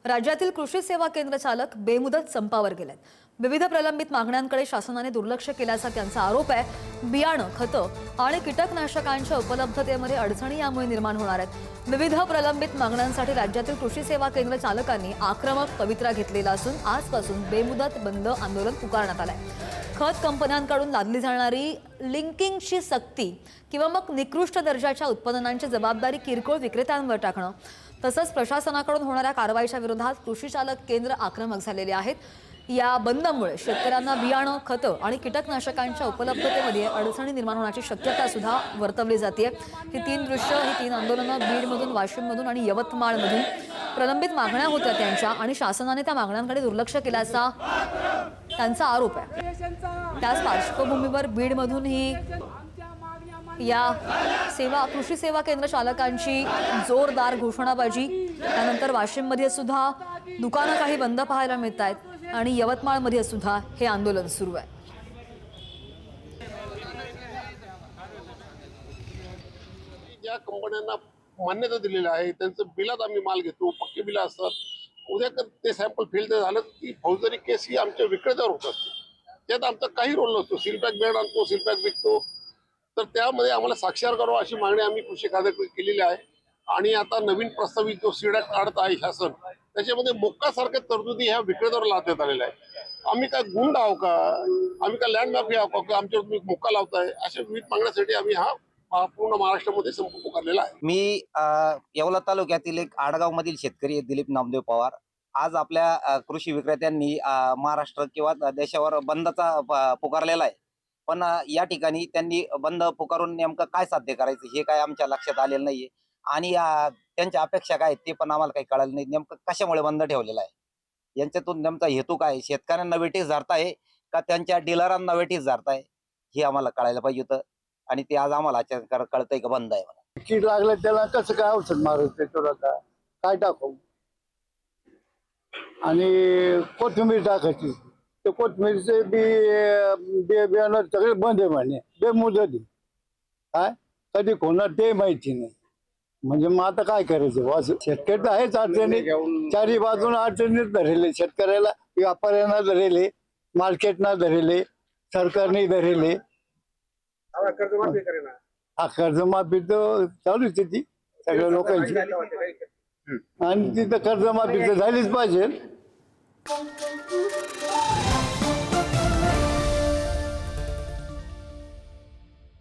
राज्यातील कृषी सेवा केंद्र चालक बेमुदत संपावर गेलेत। विविध प्रलंबित मागण्यांकडे शासनाने दुर्लक्ष केल्याचा त्यांचा आरोप आहे। बियाणं, खतं आणि कीटकनाशकांच्या उपलब्धतेमध्ये अडचणी यामुळे निर्माण होणार आहेत। विविध प्रलंबित मागण्यांसाठी राज्यातील कृषी सेवा केंद्र चालकांनी आक्रमक पवित्रा घेतलेला असून आजपासून बेमुदत बंद आंदोलन पुकारण्यात आलंय। खत कंपन्यांकडून लादली जाणारी लिंकिंगची सक्ती किंवा मग निकृष्ट दर्जाच्या उत्पादनांची जबाबदारी किरकोळ विक्रेत्यांवर टाकणं तसंच प्रशासनाकडून होणाऱ्या कारवाईच्या विरोधात कृषी चालक केंद्र आक्रमक झालेले आहेत। या बंदमुळे शेतकऱ्यांना बियाणं, खतं आणि कीटकनाशकांच्या उपलब्धतेमध्ये अडचणी निर्माण होण्याची शक्यता सुद्धा वर्तवली जाते। ही तीन आंदोलनं बीडमधून, वाशिममधून आणि यवतमाळमधून प्रलंबित मागण्या होत्या त्यांच्या आणि शासनाने त्या मागण्यांकडे दुर्लक्ष केल्याचा त्यांचा आरोप आहे। त्याच पार्श्वभूमीवर बीडमधून ही या कृषी सेवा केंद्र चालकांची जोरदार घोषणाबाजी, त्यानंतर वाशिममध्ये सुद्धा दुकानं काही बंद पाहायला मिळत आहेत आणि यवतमाळमध्ये सुद्धा हे आंदोलन सुरू आहे। ज्या कंपन्यांना मान्यता दिलेली आहे त्यांचं बिलात आम्ही माल घेतो, पक्के बिल असतात। उद्या ते सॅम्पल फेल झालं की फौजदारी केस ही आमच्या विक्रेत्यावर होत असते। त्यात आमचा काही रोल नसतो। सीलपॅक बेड आणतो, सीलपॅक विकतो, तर त्यामध्ये आम्हाला साक्षर करावं अशी मागणी आम्ही कृषी खात्याकडे केलेली आहे। आणि आता नवीन प्रस्तावित जो सीडॅक काढत आहे शासन, त्याच्यामध्ये मोक्कासारख्या तरतुदी ह्या विक्रेत्यावर लादण्यात आलेल्या आहे। आम्ही काय गुंड आहो का, आम्ही काय लँड माफिया आहो का, आमच्यावर तुम्ही मोक्का लावताय, अशा विविध मागण्यासाठी आम्ही हा पूर्ण महाराष्ट्रामध्ये संप पुकारलेला आहे। मी येवला तालुक्यातील एक आडगाव मधील शेतकरी दिलीप नामदेव पवार। आज आपल्या कृषी विक्रेत्यांनी महाराष्ट्र किंवा देशावर बंदचा पुकारलेला आहे, पण या ठिकाणी त्यांनी बंद पुकारून नेमकं काय साध्य करायचं हे काय आमच्या लक्षात आलेलं नाहीये आणि त्यांच्या अपेक्षा काय ते पण आम्हाला काही कळलं नाही। नेमकं कशामुळे बंद ठेवलेला आहे, यांच्यातून नेमका हेतू काय, शेतकऱ्यांना वेठीस धरताय का त्यांच्या डीलरांना वेठीस धरताय हे आम्हाला कळायला पाहिजे होतं आणि ते आज आम्हाला अचानक कळतंय का बंद आहे म्हणून। कीड लागलं त्याला कसं काय औषध मारायचं, त्याच्यावर आता काय टाकू आणि कोथिंबीर टाकायची, ते कोथिंबीरचे बियाणं सगळे बंद आहे म्हणे, बेमुदत काय कधी होणार ते माहिती नाही। म्हणजे मग आता काय करायचं, शेतकरी तर आहेच अडचणी, चारी बाजून अडचणीत धरेले, शेतकऱ्याला व्यापाऱ्यांना धरेले, मार्केटना धरेले, सरकारने धरेले। कर्जमाफी तर चालूच आहे ती सगळ्या लोकांची आणि तिथं कर्जमाफी तर झालीच पाहिजे।